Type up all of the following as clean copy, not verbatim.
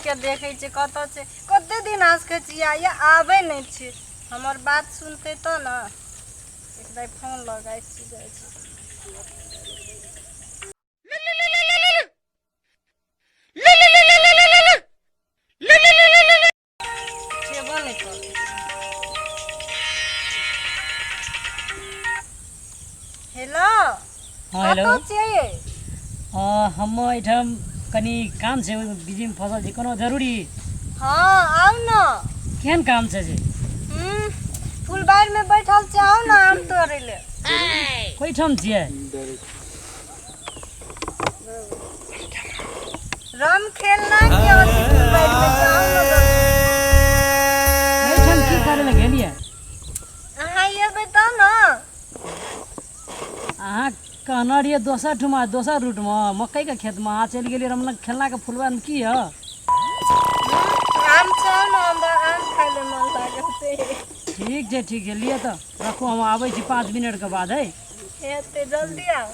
के देखे छे कत छे कते दिन आसके छिया ये आवे नहीं छे हमर बात सुनते तो ना एक बार फोन लगाई छी जाय छी हेलो हाँ हेलो चाहिए हम एठाम कनी काम छे बिजी में फसल छी कोनो जरूरी हाँ आओ ना केहन काम छे जे फुलबाड़ी में बैठल छी आओ ना आम तोड़े ले कोई ठाम छिए रम खेलना के होती फुलबाड़ी में जाओ ना कोई ठाम की करे ले गेलिए अहाँ ये बताओ ना अहाँ कहना रहिए दोसर ठुमा दोसर रूट में मकई के खेत में अहाँ चल गेलिए रमलंग खेलना के फुलबाड़ी में की है आम छौ ना हमरा आम खाए ले मन लागल से ठीक है लिए तो रखो हम आबै छी 5 मिनट के बाद है एते जल्दी आओ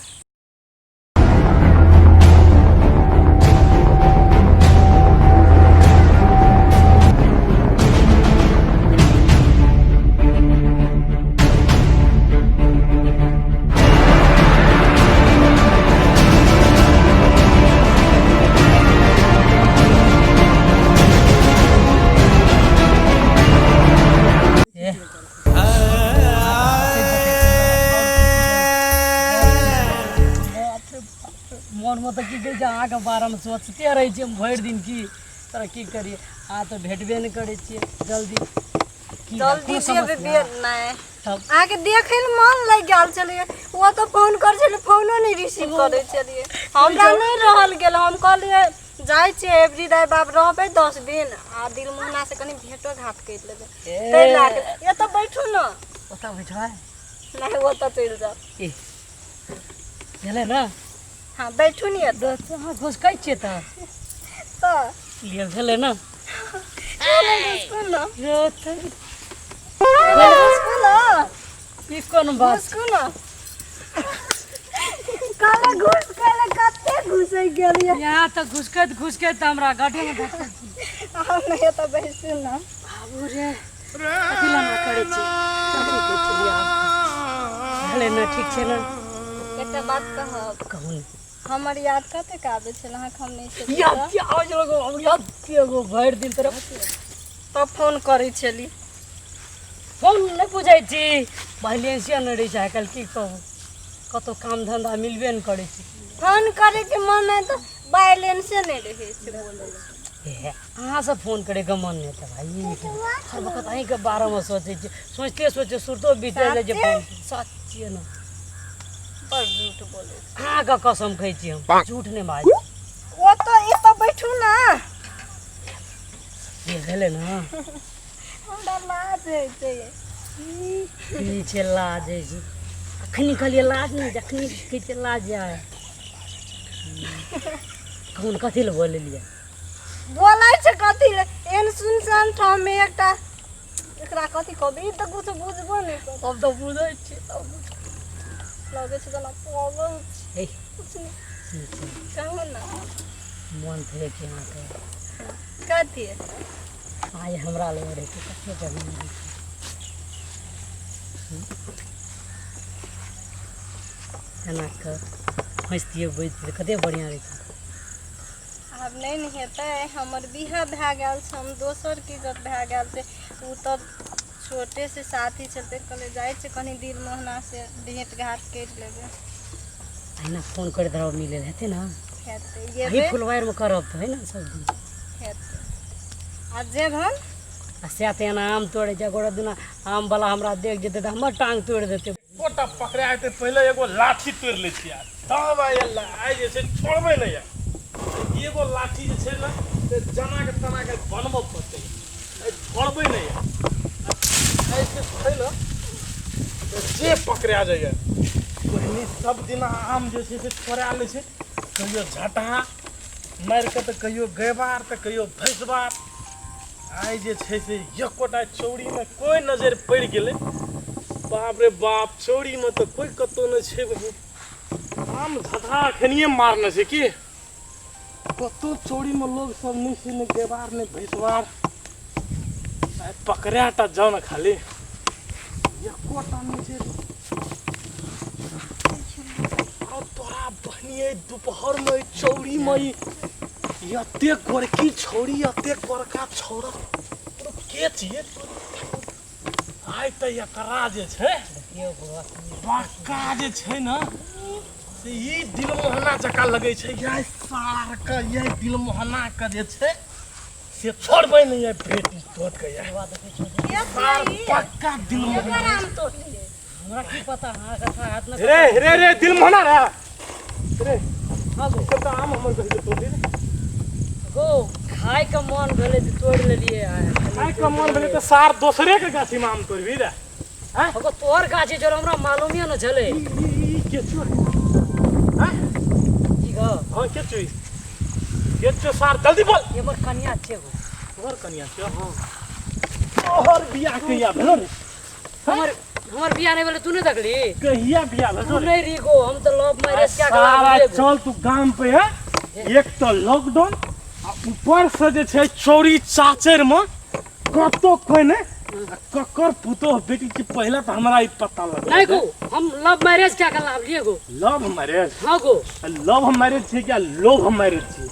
मन में तो की कहे अहाँ के बारे में सोचते रहे छी भर दिन की तर की करिए आ तो भेटबे नहीं करे छी जल्दी से नहीं आके देखे ले मन लग गेल चलिए वो तो फोन कर छले फोनो नहीं रिसीव करे चलिए हमरा नहीं रहल गेल हम कहलिए जाय छी एवरी डे बाप रहबे 10 दिन आ दिल मोहना से कनी भेटो घाट कर लेबे ते लागे ये तो बैठो ना ओता बैठा नहीं वो तो चल जाओ ए चले ना हां बैठू नहीं दस हां घुस कई छे तो लिए चले ना स्कूल ना यो तो स्कूल ना ई कोन बात स्कूल ना काला घुस काला कते घुसे गेलिए यहाँ तो घुसकत हमरा गाड़ी में धक्का हम नहीं तो बैठू ना बाबू रे अकेला ना करे छी कथि के चलिए भले ना ठीक छे ना एकटा बात कहूं हमर याद कते का आबे छल अहाँ हम नहीं छल याद के आवाज लगो हम याद के गो भर दिन तरफ तब फोन करै छली फोन नहीं बुझाई छी बैलेंसिया न रही छै कल की कहू कतो काम धंधा मिलबे न करे छी फोन करे के मन है तो बैलेंस नहीं रहे छै बोले अहाँ से फोन करे के मन नहीं था भाई हर वक्त अहीं के बारे में सोचे छी सोचते सुरतो बीत जाए जे फोन सच है ना पर झूठ बोले हाँ का कसम खाई छी हम झूठ नहीं भाई वो तो ये तो बैठू ना ये भेले ना हमरा लाज है छै पीछे लाज है जी अखनी कहलिए लाज नहीं जखनी कहते लाज जाए कौन कथि ले बोले लिए बोलै छै कथि ले एन सुनसान ठाम में एकटा एकरा कथि कहबे त कुछ बुझबो नहीं कर अब तो बुझै छी लगे छै जना पागल ए कुछ नहीं कहू ना मन थे कि हां के कथि आज हमरा ले रहे कि कते जमीन एना के हंसतिए बैठतिए कते बढ़िया रही अब नहीं हेतै हमर बिहा भए गेल छै हम दोसर की इज्जत भए गेल छै उ तो छोटे से साथी चलते कले जाय छै कनी दिल मोहना से भेंट घाट कर लेबे आइना फोन कर दरो मिले हेते ना हेतै ये ही फुलवार में करब तो है ना सब दिन हेतै आ जे भन आ साथे ना आम तोड़े जगोड़ा दुना आम वाला हमरा देख जेते त हमर टांग तोड़ देते कोटा पकड़ा आते पहले एगो लाठी तोड़ ले छिया तब आइ जे छै छोड़बे नहीं है एगो लाठी जे छै ना से जना के तना के बनबो पड़ते छोड़बे नहीं है ऐसे छै ना जे पकड़ा जाइए ओहनी सब दिन आम जे छै से छोड़ा ले छै कहियो झटा मार के त कहियो गयबार त कहियो भैंसबार आई जे छै से एकोटा चौड़ी में कोई नजर पड़ गेले बाप रे बाप चौड़ी में तो कोई कतो न छै बहू आम झटा खनिए मारने छै की कतो चोरी में लोग सब नहीं सीने देवार ने भैसवार पकड़ाटा जाओ ना खाली कोटा नहीं छे और तोरा बहनिए दोपहर में चौड़ी में यते गोरकी छौरी यते गोरका छौरा तो के छिए आइ त एकरा जे छै बक्का जे छै ना से ई दिल मोहना जका लगै छै ये सार का ये दिल मोहना का जे छै से छोड़बै नहीं ये भेट तोत के ये सार पक्का दिल मोहना हमरा की पता हां कथा हाथ न रे रे रे दिल मोहना रे रे हां गो सब आम हमर कहि तोड़ दे गो खाए का मन भेले त तोड़ लेलिए खाए का मन भेले त सार दोसरे के गाछी में आम तोड़बी रे हैं गो तोर गाछी जोर हमरा मालूम न छले ई के चोर हैं की गो हां के सार जल्दी बोल ये मोर कन्या छे गो तोहर कनिया छे हां तोहर बियाह कहिया भेलो रे हमर बियाह नहीं भेले तू नहीं देखली कहिया बियाह तू भेलो रे नहीं री गो हम तो लव मैरिज क्या सारा करा चल तू गाम पे है एक तो लॉकडाउन आ ऊपर से जे छै चोरी चाचर में कतो कोई ने ककर पुतो बेटी के पहला तो हमरा ई पता लगा नहीं गो हम लव मैरिज क्या कर लिए गो लव मैरिज हां गो लव मैरिज छै क्या लोभ मैरिज छै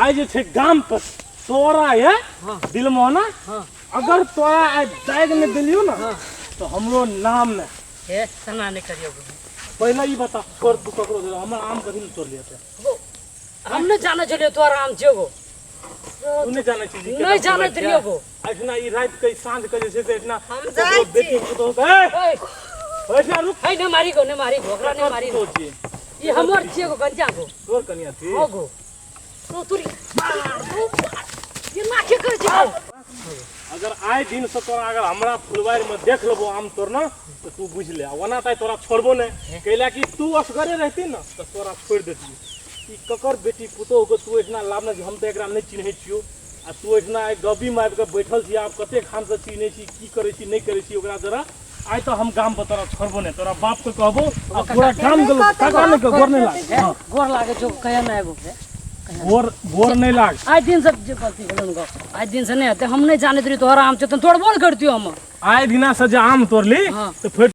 आइ जे छै गाम पर तोरा है हां दिल मोहना हां अगर तोरा आज दाग में दिलियो ना हां तो हमरो नाम ने ए तना नहीं करियो गो पहले ई बता छोड़ तू ककरो दे हमर आम कभी नहीं तोड़ लिया गो हम नहीं जाने चलियो तोर आम छे गो तू नहीं जाने छी नहीं जाने रहियो गो इतना ई रात के साँझ के जे छै से इतना हम जाइ बेटी छी पुतो के ओए ऐसा रुक है ने मारी गो ओकरा ने मारी तो छी ये हमर छे गो गंजा गो तोर कनिया थी हो गो तो तुरी ये ना के कर छे अगर आए दिन से तोरा अगर हमरा फुलवारी में देख लेबो आम तोर ना तो तू बुझ ले वना ताई तोरा छोड़बो नहीं कैला कि तू असगरे रहती ना तो तोरा छोड़ देती ई ककर बेटी पुतो को तू इतना लाभ ना हम तो एकरा नहीं चिन्है छियो आ तू इतना गबी में आबि के बैठल छी आब कते खान से चिन्है छी की करै छी नहीं करै छी ओकरा जरा आइ तो हम गाम पर तोरा छोड़बो नहीं तोरा बाप के कहबो आ पूरा गाम गलो काका ने गोर नहीं लाग गोर लागे जो कया ना एगो गोर नहीं लाग आज दिन से जे गलती भेलन गो आज दिन से नहीं आते हम नहीं जाने रही तोहरा आम छे तो तोड़ बोल करतियो हम आए दिना से जे आम तोड़ली हाँ। तो फिर